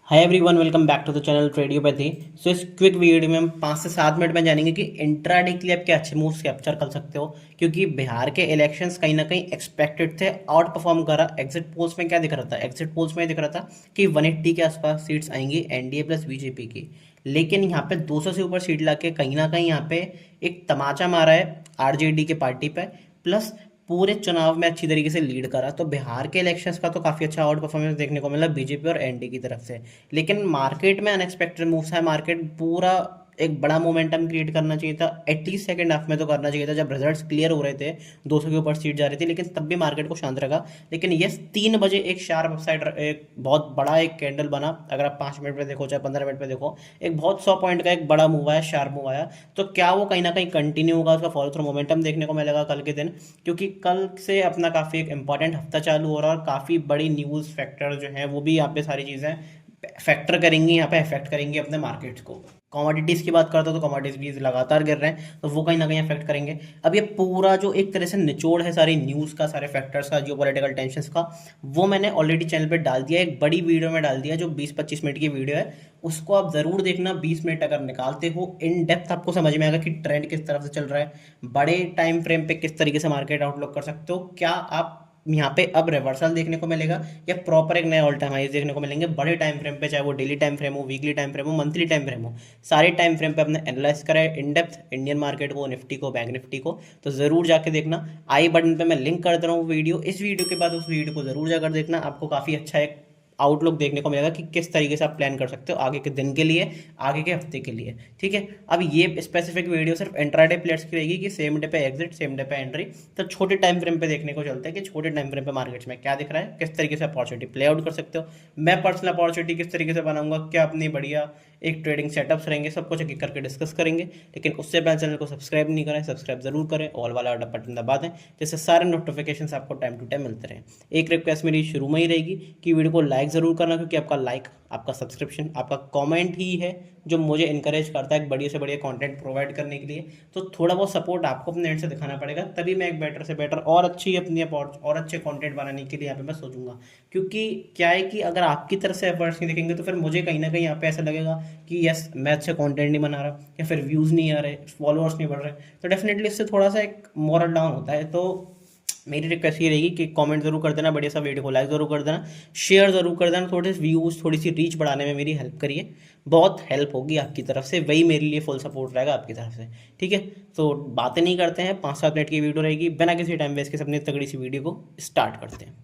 Hi everyone, welcome back to the channel Tradiopathy. So इस quick video में हम 5 से 7 मिनट में जानेंगे कि इंट्राडे के लिए आप क्या अच्छे मूव्स कैप्चर कर सकते हो, क्योंकि बिहार के इलेक्शंस कहीं ना कहीं एक्सपेक्टेड थे, आउट परफॉर्म करा। एग्जिट पोल्स में क्या दिख रहा था? एग्जिट पोल्स में दिख रहा था कि 180 के आसपास सीट्स आएंगी एनडीए प्लस बीजेपी की, लेकिन यहाँ पे 200 से ऊपर सीट लाके कहीं ना कहीं यहाँ पे एक तमाचा मारा है आरजेडी के पार्टी पे, प्लस पूरे चुनाव में अच्छी तरीके से लीड करा। तो बिहार के इलेक्शंस का तो काफ़ी अच्छा आउट परफॉर्मेंस देखने को मिला बीजेपी और एनडी की तरफ से। लेकिन मार्केट में अनएक्सपेक्टेड मूव्स है। मार्केट पूरा एक बड़ा मोमेंटम क्रिएट करना चाहिए था, एटलीस्ट सेकंड हाफ में तो करना चाहिए था जब रिजल्ट्स क्लियर हो रहे थे, 200 के ऊपर सीट जा रही थी, लेकिन तब भी मार्केट को शांत रखा। लेकिन यस, 3 बजे एक शार्प अपसाइड, एक बहुत बड़ा एक कैंडल बना। अगर आप 5 मिनट में देखो चाहे 15 मिनट में देखो, एक बहुत 100 पॉइंट का एक बड़ा मूव आया, शार्प मूव आया। तो क्या वो कहीं ना कहीं कंटिन्यू होगा? उसका फॉलो थ्रू मोमेंटम देखने को मिलेगा कल के दिन, क्योंकि कल से अपना काफ़ी एक इंपॉर्टेंट हफ्ता चालू हो रहा है और काफ़ी बड़ी न्यूज़ फैक्टर जो है वो भी यहाँ पे सारी चीज़ें फैक्टर करेंगी, यहाँ पे अफेक्ट करेंगी अपने मार्केट्स को। कमोडिटीज़ की बात करता हूँ तो कमोडिटीज़ लगातार गिर रहे हैं, तो वो कहीं ना कहीं अफेक्ट करेंगे। अब ये पूरा जो एक तरह से निचोड़ है सारी न्यूज़ का, सारे फैक्टर्स का, जियो पॉलिटिकल टेंशन का, वो मैंने ऑलरेडी चैनल पे डाल दिया, एक बड़ी वीडियो में डाल दिया जो 20-25 मिनट की वीडियो है। उसको आप ज़रूर देखना। 20 मिनट अगर निकालते हो, इन डेप्थ आपको समझ में आएगा कि ट्रेंड किस तरफ से चल रहा है, बड़े टाइम फ्रेम पे किस तरीके से मार्केट आउटलुक कर सकते हो, क्या आप यहाँ पे अब रिवर्सल देखने को मिलेगा या प्रॉपर एक नया ऑल टाइम हाइज देखने को मिलेंगे बड़े टाइम फ्रेम पे, चाहे वो डेली टाइम फ्रेम हो, वीकली टाइम फ्रेम हो, मंथली टाइम फ्रेम हो। सारे टाइम फ्रेम पे अपने एनालाइज करा है इन डेप्थ, इंडियन मार्केट को, निफ्टी को, बैंक निफ्टी को। तो ज़रूर जाके देखना। आई बटन पे मैं लिंक कर दे रहा हूँ वीडियो, इस वीडियो के बाद उस वीडियो को ज़रूर जाकर देखना। आपको काफ़ी अच्छा एक आउटलुक देखने को मिलेगा कि किस तरीके से आप प्लान कर सकते हो आगे के दिन के लिए, आगे के हफ्ते के लिए। ठीक है, अब ये स्पेसिफिक वीडियो सिर्फ इंट्राडे प्लेयर्स की रहेगी कि सेम डे पे एग्जिट, सेम डे पे एंट्री। तो छोटे टाइम फ्रेम पे देखने को चलता है कि छोटे टाइम फ्रेम पे मार्केट्स में क्या दिख रहा है, किस तरीके से अपॉर्चुनिटी प्ले आउट कर सकते हो। मैं पर्सनल अपॉर्चुनिटी किस तरीके से बनाऊंगा, क्या अपनी बढ़िया एक ट्रेडिंग सेटअप्स रहेंगे, सब कुछ एक एक करके डिस्कस करेंगे। लेकिन उससे पहले चैनल को सब्सक्राइब नहीं करें, सब्सक्राइब जरूर करें, ऑल वाला बटन दबा दें, जिससे सारे नोटिफिकेशन आपको टाइम टू टाइम मिलते रहें। एक रिक्वेस्ट मेरी शुरू में ही रहेगी कि वीडियो को लाइक ज़रूर करना, क्योंकि आपका लाइक, आपका सब्सक्रिप्शन, आपका कमेंट ही है जो मुझे इनकरेज करता है एक बढ़िया से बढ़िया कंटेंट प्रोवाइड करने के लिए। तो थोड़ा बहुत सपोर्ट आपको अपने एंड से दिखाना पड़ेगा, तभी मैं एक बेटर से बेटर और अच्छी अपनी और अच्छे कंटेंट बनाने के लिए यहाँ पे मैं सोचूंगा। क्योंकि क्या है कि अगर आपकी तरफ से एफर्ट्स नहीं दिखेंगे तो फिर मुझे कहीं ना कहीं यहाँ पे ऐसा लगेगा कि यस, मैं अच्छा कंटेंट नहीं बना रहा, या फिर व्यूज़ नहीं आ रहे, फॉलोअर्स नहीं बढ़ रहे, तो डेफिनेटली इससे थोड़ा सा एक मोरल डाउन होता है। तो मेरी रिक्वेस्ट ये रहेगी कि कमेंट जरूर कर देना, बढ़िया सा वीडियो को लाइक जरूर कर देना, शेयर जरूर कर देना, थोड़े से व्यूज़, थोड़ी सी रीच बढ़ाने में मेरी हेल्प करिए। बहुत हेल्प होगी आपकी तरफ से, वही मेरे लिए फुल सपोर्ट रहेगा आपकी तरफ से। ठीक है, तो बातें नहीं करते हैं, 5-7 मिनट की वीडियो रहेगी, बिना किसी टाइम वेस्ट के अपनी तगड़ी सी वीडियो को स्टार्ट करते हैं।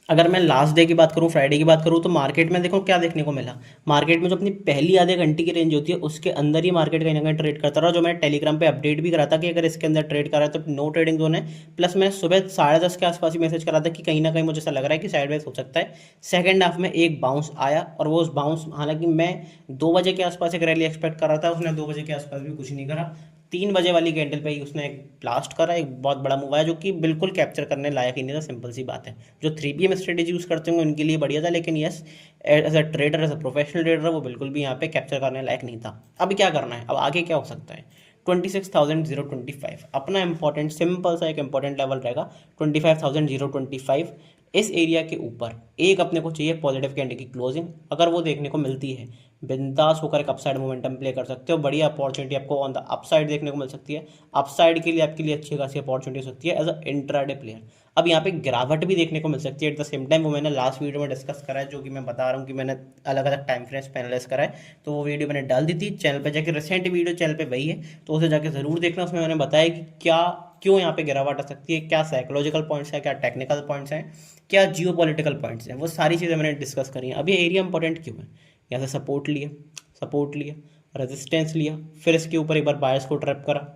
अगर मैं लास्ट डे की बात करूं, फ्राइडे की बात करूं, तो मार्केट में देखो क्या देखने को मिला। मार्केट में जो अपनी पहली आधे घंटे की रेंज होती है उसके अंदर ही मार्केट कहीं ना कहीं ट्रेड करता रहा, जो मैं टेलीग्राम पे अपडेट भी करा था कि अगर इसके अंदर ट्रेड करा है तो नो ट्रेडिंग जोन है। प्लस मैं सुबह 10:30 के आसपास ही मैसेज करा था कि कहीं ना कहीं मुझे ऐसा लग रहा है कि साइडवेज हो सकता है। सेकंड हाफ में एक बाउंस आया, और वो उस बाउंस, हालांकि मैं 2 बजे के आसपास एक रैली एक्सपेक्ट कर रहा था, उसने 2 बजे के आसपास भी कुछ नहीं करा। 3 बजे वाली कैंडल पे ही उसने एक ब्लास्ट करा, एक बहुत बड़ा मूव आया जो कि बिल्कुल कैप्चर करने लायक ही नहीं था। सिंपल सी बात है, जो 3PM स्ट्रेटेजी यूज़ करते होंगे उनके लिए बढ़िया था, लेकिन yes, as a trader, as a professional trader, वो बिल्कुल भी यहाँ पे कैप्चर करने लायक नहीं था। अब क्या करना है, अब आगे क्या हो सकता है? 26,025 अपना इंपॉर्टेंट, सिंपल सा एक इंपॉर्टेंट लेवल रहेगा। 25,025 इस एरिया के ऊपर एक अपने को चाहिए पॉजिटिव कैंडल की क्लोजिंग। अगर वो देखने को मिलती है, बिंदास होकर एक अपसाइड मोमेंटम प्ले कर सकते हो, बढ़िया अपॉर्चुनिटी आपको ऑन द अपसाइड देखने को मिल सकती है। अपसाइड के लिए आपके लिए अच्छी खासी अपॉर्चुनिटी हो सकती है एज अ इंट्राडे प्लेयर। अब यहाँ पे गिरावट भी देखने को मिल सकती है एट द सेम टाइम, वो मैंने लास्ट वीडियो में डिस्कस करा है, जो कि मैं बता रहा हूँ कि मैंने अलग अलग टाइम फ्रेम्स पे एनालाइज करा है। तो वो वीडियो मैंने डाल दी थी चैनल पे जाके, रिसेंट वीडियो चैनल पे वही है, तो उसे जाके ज़रूर देखना। उसमें मैंने बताया कि क्या, क्यों यहाँ पे गिरावट आ सकती है, क्या साइकोलॉजिकल पॉइंट्स हैं, क्या टेक्निकल पॉइंट्स हैं, क्या जियो पॉलिटिकल पॉइंट्स हैं, वो सारी चीज़ें मैंने डिस्कस करी हैं। अब ये एरिया इंपॉर्टेंट क्यों है? यहाँ से सपोर्ट लिया, सपोर्ट लिया, रेजिस्टेंस लिया, फिर इसके ऊपर एक बार बायर्स को ट्रैप करा,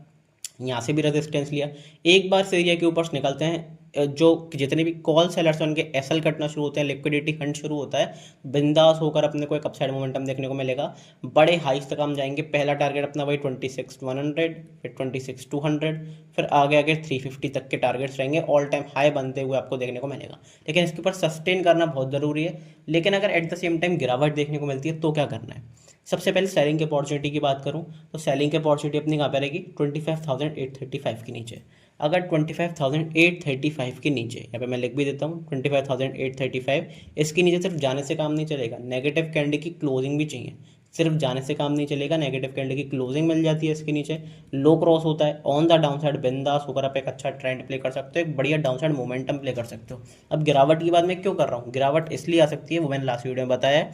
यहाँ से भी रेजिस्टेंस लिया, एक बार से एरिया के ऊपर से निकलते हैं। जो जितने भी कॉल सेलर्स हैं उनके एसएल कटना शुरू होते हैं, लिक्विडिटी हंट शुरू होता है, बिंदास होकर अपने को एक अपसाइड मोमेंटम देखने को मिलेगा। बड़े हाइस तक हम जाएंगे। पहला टारगेट अपना वही 26,100, फिर 26,200, फिर आगे आगे 350 तक के टारगेट्स रहेंगे, ऑल टाइम हाई बनते हुए आपको देखने को मिलेगा। लेकिन इसके ऊपर सस्टेन करना बहुत ज़रूरी है। लेकिन अगर एट द सेम टाइम गिरावट देखने को मिलती है तो क्या करना है? सबसे पहले सेलिंग की अपॉर्चुनिटी की बात करूं तो सेलिंग की अपॉर्चुनिटी अपनी कहाँ पे रहेगी 25,835 के नीचे। अगर 25,835 के नीचे, यहाँ पे मैं लिख भी देता हूँ 25,835, इसके नीचे सिर्फ जाने से काम नहीं चलेगा, नेगेटिव कैंडल की क्लोजिंग भी चाहिए। सिर्फ जाने से काम नहीं चलेगा, नेगेटिव कैंडल की क्लोजिंग मिल जाती है इसके नीचे, लो क्रॉस होता है, ऑन द डाउन साइड बिंदास होकर आप एक अच्छा ट्रेंड प्ले कर सकते हो, एक बढ़िया डाउन साइड मोमेंटम प्ले कर सकते हो। अब गिरावट की बात मैं क्यों कर रहा हूँ, गिरावट इसलिए आ सकती है, वो मैंने लास्ट वीडियो में बताया है,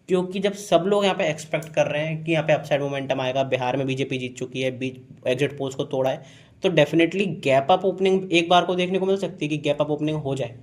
क्योंकि जब सब लोग यहाँ पे एक्सपेक्ट कर रहे हैं कि यहाँ पे अपसाइड मोमेंटम आएगा, बिहार में बीजेपी जीत चुकी है, बीच एग्जिट पोल्स को तोड़ा है, तो डेफिनेटली गैप अप ओपनिंग एक बार को देखने को मिल सकती है कि गैप अप ओपनिंग हो जाए।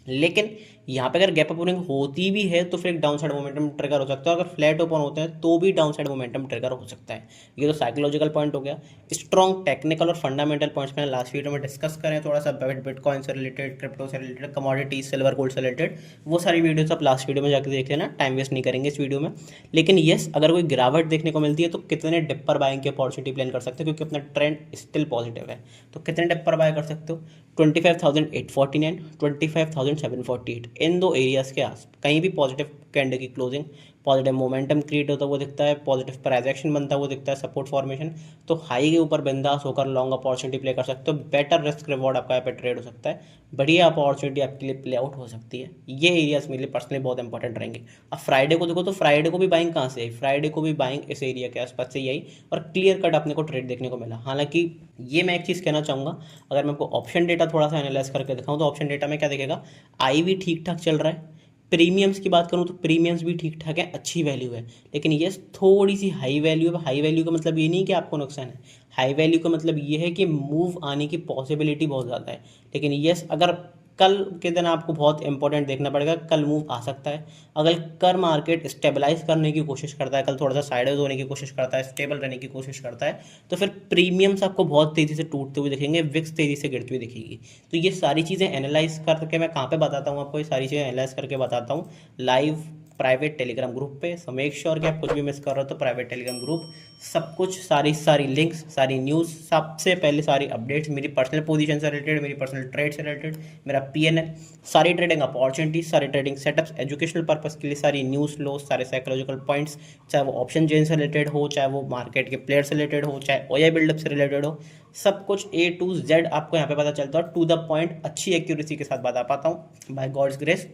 लेकिन यहाँ पे अगर गैप अप ओपनिंग होती भी है तो फिर एक डाउन साइड मोमेंटम ट्रिगर हो सकता है, अगर फ्लैट ओपन होते हैं तो भी डाउन साइड मोमेंटम ट्रिगर हो सकता है। ये तो साइकोलॉजिकल पॉइंट हो गया। स्ट्रॉन्ग टेक्निकल और फंडामेंटल पॉइंट्स मैंने लास्ट वीडियो में डिस्कस करें, थोड़ा सा बिटकॉइन से रिलेटेड, क्रिप्टो से रिलेटेड, कमोडिटीज, सिल्वर गोल्ड से रिलेटेड, वो सारी वीडियोस आप लास्ट वीडियो में जाकर देख लेना, टाइम वेस्ट नहीं करेंगे इस वीडियो में। लेकिन येस, अगर कोई गिरावट देखने को मिलती है तो कितने डिप पर बाइंग की अपॉर्चुनिटी प्लान कर सकते हो, क्योंकि अपना ट्रेंड स्टिल पॉजिटिव है। तो कितने डिप पर बाय कर सकते हो, 25,849, 25,748, इन दो एरियाज के आस कहीं भी पॉजिटिव कैंडल की क्लोजिंग, पॉजिटिव मोमेंटम क्रिएट होता हुआ दिखता है, पॉजिटिव प्राइस एक्शन बनता हुआ दिखता है, सपोर्ट फॉर्मेशन, तो हाई के ऊपर बिंदास होकर लॉन्ग अपॉर्चुनिटी प्ले कर सकते हो, बेटर रिस्क रिवॉर्ड आपका यहाँ पे ट्रेड हो सकता है, बढ़िया अपॉर्चुनिटी आपके लिए प्ले आउट हो सकती है। ये एरियाज मेरे लिए पर्सनली बहुत इंपॉर्टेंट रहेंगे। अब फ्राइडे को देखो तो फ्राइडे को भी बाइंग कहाँ से आई, फ्राइडे को भी बाइंग इस एरिया के आसपास से ही आई और क्लियर कट अपने को ट्रेड देखने को मिला। हालांकि ये मैं एक चीज़ कहना चाहूँगा, अगर मैं आपको ऑप्शन डेटा थोड़ा सा एनालाइज करके दिखाऊँ तो ऑप्शन डेटा में क्या दिखेगा, आई भी ठीक ठाक चल रहा है, प्रीमियम्स की बात करूँ तो प्रीमियम्स भी ठीक ठाक है, अच्छी वैल्यू है, लेकिन ये थोड़ी सी हाई वैल्यू है। हाई वैल्यू का मतलब ये नहीं कि आपको नुकसान है, हाई वैल्यू का मतलब ये है कि मूव आने की पॉसिबिलिटी बहुत ज़्यादा है। लेकिन यस, अगर कल के दिन आपको बहुत इंपॉर्टेंट देखना पड़ेगा, कल मूव आ सकता है। अगर कर मार्केट स्टेबलाइज करने की कोशिश करता है, कल थोड़ा सा साइडवेज होने की कोशिश करता है, स्टेबल रहने की कोशिश करता है, तो फिर प्रीमियम्स आपको बहुत तेज़ी से टूटते हुए दिखेंगे, विक्स तेज़ी से गिरती हुई दिखेगी। तो ये सारी चीज़ें एनालाइज करके मैं कहाँ पे बताता हूँ आपको, ये सारी चीज़ें एनालाइज करके बताता हूँ लाइव प्राइवेट टेलीग्राम ग्रुप पे। सो मेक श्योर कि आप कुछ भी मिस कर रहे हो तो प्राइवेट टेलीग्राम ग्रुप, सब कुछ, सारी लिंक्स, सारी न्यूज़, सबसे पहले सारी अपडेट्स, मेरी पर्सनल पोजीशन से रिलेटेड, मेरी पर्सनल ट्रेड से रिलेटेड, मेरा पीएनएल, सारी ट्रेडिंग अपॉर्चुनिटीज, सारे ट्रेडिंग सेटअप्स, एजुकेशनल पर्पस के लिए सारी न्यूज़ लो, सारे साइकोलॉजिकल पॉइंट्स, चाहे वो ऑप्शन चेन से रिलेटेड हो, चाहे वो मार्केट के प्लेयर से रिलेटेड हो, चाहे ओआई बिल्डअप से रिलेटेड हो, सब कुछ A to Z आपको यहाँ पे पता चलता है, टू द पॉइंट, अच्छी एक्यूरेसी के साथ बता पाता हूँ बाय गॉड्स ग्रेस।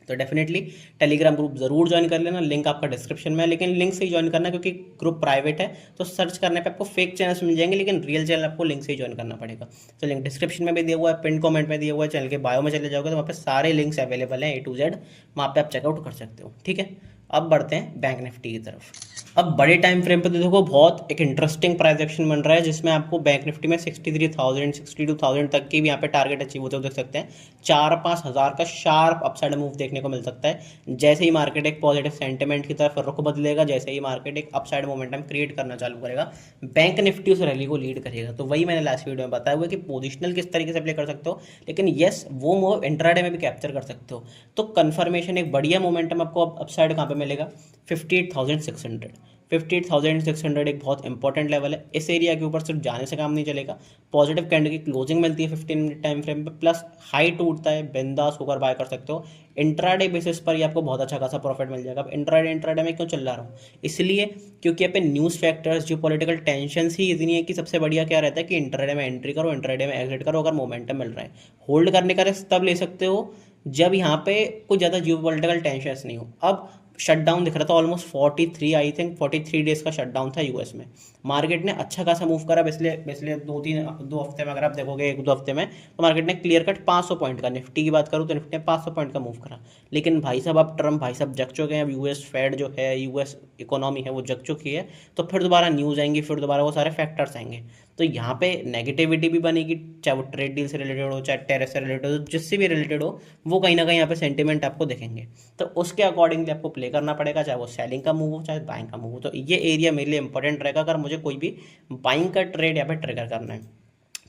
तो डेफिनेटली टेलीग्राम ग्रुप जरूर ज्वाइन कर लेना, लिंक आपका डिस्क्रिप्शन में है, लेकिन लिंक से ही ज्वाइन करना, क्योंकि ग्रुप प्राइवेट है तो सर्च करने पे आपको फेक चैनल्स मिल जाएंगे, लेकिन रियल चैनल आपको लिंक से ही ज्वाइन करना पड़ेगा। तो लिंक डिस्क्रिप्शन में भी दिया हुआ है, पिन कमेंट में दिया हुआ है, चैनल के बायो में चले जाओगे तो वहाँ पे सारे लिंक्स अवेलेबल हैं A to Z, वहाँ पे आप चेकआउट कर सकते हो। ठीक है, अब बढ़ते हैं बैंक निफ्टी की तरफ। अब बड़े टाइम फ्रेम पे तो देखो बहुत एक इंटरेस्टिंग प्राइस एक्शन बन रहा है, जिसमें आपको बैंक निफ्टी में 63,000 62,000 तक की भी यहाँ पे टारगेट अचीव होते हुए देख सकते हैं। 4-5 हज़ार का शार्प अपसाइड मूव देखने को मिल सकता है जैसे ही मार्केट एक पॉजिटिव सेंटिमेंट की तरफ रुख बदलेगा, जैसे ही मार्केट एक अपसाइड मोमेंटम क्रिएट करना चालू करेगा, बैंक निफ्टी उस रैली को लीड करेगा। तो वही मैंने लास्ट वीडियो में बताया हुआ कि पोजिशनल किस तरीके से प्ले कर सकते हो, लेकिन येस, वो मूव इंट्राडे में भी कैप्चर कर सकते हो। तो कन्फर्मेशन, एक बढ़िया मोमेंटम आपको अपसाइड कहाँ पे मिलेगा, 58,600। 58,600 एक बहुत इंपॉर्टेंट लेवल है। इस एरिया के ऊपर सिर्फ जाने से काम नहीं चलेगा, पॉजिटिव कैंडल की क्लोजिंग मिलती है 15 मिनट टाइम फ्रेम पे, प्लस हाई टूटता है, बिंदास होकर बाय कर सकते हो। इंट्राडे बेसिस पर ही आपको बहुत अच्छा खासा प्रॉफिट मिल जाएगा। अब इंट्राडे में क्यों चल रहा हूँ, इसलिए क्योंकि यहाँ पे न्यूज़ फैक्टर्स, जो पॉलिटिकल टेंशन ही इतनी है कि सबसे बढ़िया क्या रहता है कि इंट्राडे में एंट्री करो, इंट्राडे में एग्जिट करो, अगर मोमेंटम मिल रहा है। होल्ड करने का रिस्क तब ले सकते हो जब यहाँ पे कुछ ज़्यादा जियो पॉलिटिकल टेंशन नहीं हो। अब शटडाउन दिख रहा था ऑलमोस्ट 43, आई थिंक 43 डेज का शटडाउन था यूएस में। मार्केट ने अच्छा खासा मूव करा पिछले 2 हफ्ते में, अगर आप देखोगे 1-2 हफ्ते में, तो मार्केट ने क्लियर कट 500 पॉइंट का, निफ्टी की बात करूँ तो निफ्टी ने 500 पॉइंट का मूव करा। लेकिन भाई साहब, अब ट्रम्प भाई साहब जग चुके हैं, अब यूएस फेड जो है, यूएस इकोनॉमी है, वो जग चुकी है, तो फिर दोबारा न्यूज़ आएंगी, फिर दोबारा वो सारे फैक्टर्स आएंगे, तो यहाँ पे नेगेटिविटी भी बनेगी, चाहे वो ट्रेड डील से रिलेटेड हो, चाहे टेरर से रिलेटेड हो, जिससे भी रिलेटेड हो, वो कहीं ना कहीं यहाँ पे सेंटिमेंट आपको दिखेंगे। तो उसके अकॉर्डिंगली आपको प्ले करना पड़ेगा, चाहे वो सेलिंग का मूव हो, चाहे बाइंग का मूव हो। तो ये एरिया मेरे लिए इंपॉर्टेंट रहेगा अगर मुझे कोई भी बाइंग का ट्रेड यहाँ पे ट्रिगर करना है।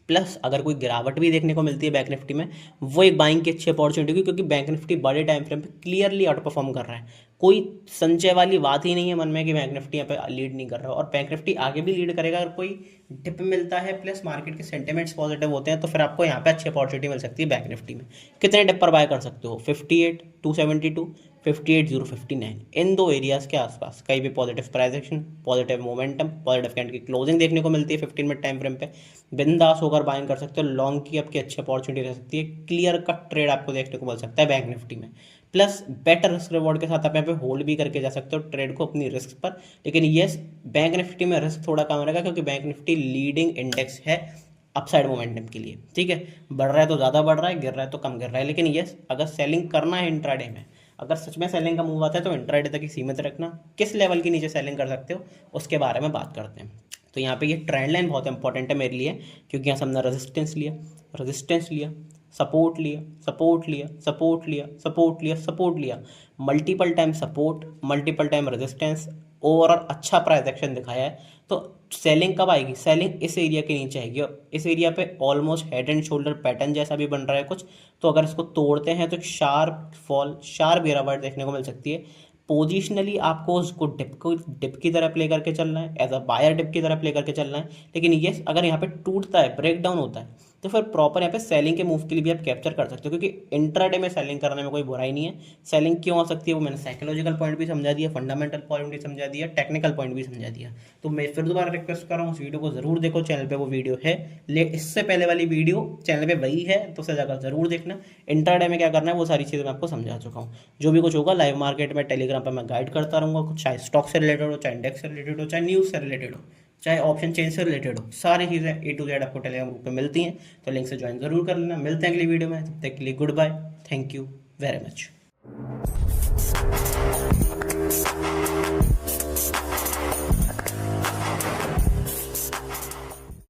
प्लस अगर कोई गिरावट भी देखने को मिलती है बैंक निफ्टी में, वो एक बाइंग की अच्छी अपॉर्चुनिटी होगी, क्योंकि बैंक निफ्टी बड़े टाइम फ्रेम पे क्लियरली आउट परफॉर्म कर रहा है। कोई संचय वाली बात ही नहीं है मन में कि बैंक निफ्टी यहाँ पे लीड नहीं कर रहा है, और बैंक निफ्टी आगे भी लीड करेगा अगर कोई डिप मिलता है, प्लस मार्केट के सेंटिमेंट्स पॉजिटिव होते हैं, तो फिर आपको यहाँ पे अच्छी अपॉर्चुनिटी मिल सकती है बैंक निफ्टी में। कितने डिप पर बाय कर सकते हो, 58, 272, 58,059 इन दो एरियाज के आसपास कहीं भी positive price action, positive momentum, positive candle की क्लोजिंग देखने को मिलती है 15 मिनट टाइम फ्रेम पे, बिंदास होकर बाइंग कर सकते हो। लॉन्ग की आपकी अच्छी अपॉर्चुनिटी रह सकती है, क्लियर कट ट्रेड आपको देखने को मिल सकता है बैंक निफ्टी में। प्लस बेटर रिस्क रिवॉर्ड के साथ आप यहाँ पे होल्ड भी करके जा सकते हो ट्रेड को अपनी रिस्क पर। लेकिन येस, बैंक निफ्टी में रिस्क थोड़ा कम रहेगा क्योंकि बैंक निफ्टी लीडिंग इंडेक्स है अपसाइड मोमेंटम के लिए, ठीक है। बढ़ रहा है तो ज़्यादा बढ़ रहा है, गिर रहा है तो कम गिर रहा है। लेकिन येस, अगर सेलिंग करना है इंट्राडे में, अगर सच में सेलिंग का मूव आता है तो इंट्राडे तक ही सीमित रखना। किस लेवल के नीचे सेलिंग कर सकते हो उसके बारे में बात करते हैं। तो यहाँ पे ये ट्रेंड लाइन बहुत इंपॉर्टेंट है मेरे लिए, क्योंकि यहाँ से हमने रेजिस्टेंस लिया, रेजिस्टेंस लिया, सपोर्ट लिया, सपोर्ट लिया, सपोर्ट लिया, सपोर्ट लिया, सपोर्ट लिया, multiple time support, multiple time resistance, overall अच्छा प्राइस एक्शन दिखाया है। तो सेलिंग कब आएगी? सेलिंग इस एरिया के नीचे आएगी, और इस एरिया पे almost head and shoulder pattern जैसा भी बन रहा है कुछ। तो अगर इसको तोड़ते हैं तो एक शार्प फॉल, शार्प गिरावट देखने को मिल सकती है। पोजिशनली आपको उसको डिप की तरह प्ले करके चलना है, एज अ बायर डिप की तरह प्ले करके चलना है। लेकिन ये अगर यहाँ पे टूटता है, ब्रेक डाउन होता है, तो फिर प्रॉपर यहाँ पे सेलिंग के मूव के लिए भी आप कैप्चर कर सकते हो, क्योंकि इंट्राडे में सेलिंग करने में कोई बुराई नहीं है। सेलिंग क्यों हो सकती है वो मैंने साइकोलॉजिकल पॉइंट भी समझा दिया, फंडामेंटल पॉइंट भी समझा दिया, टेक्निकल पॉइंट भी समझा दिया। तो मैं फिर दोबारा रिक्वेस्ट कर रहा हूँ, उस वीडियो को जरूर देखो, चैनल पे वो वीडियो है। इससे पहले वाली वीडियो चैनल पे वही है, तो उसे जाकर जरूर देखना। इंट्राडे में क्या करना है वो सारी चीज़ें मैं आपको समझा चुका हूँ। जो भी कुछ होगा लाइव मार्केट में टेलीग्राम पर मैं गाइड करता रहूँगा, कुछ चाहे स्टॉक से रिलेटेड हो, चाहे इंडेक्स से रिलेटेड हो, चाहे न्यूज़ से रिलेटेड हो, चाहे ऑप्शन चेंज से रिलेटेड हो, सारी चीज़ें A to Z आपको टेलीग्राम ग्रुप पे मिलती हैं। तो लिंक से ज्वाइन जरूर कर लेना। मिलते हैं अगली वीडियो में, तब तक के लिए goodbye, thank you very much.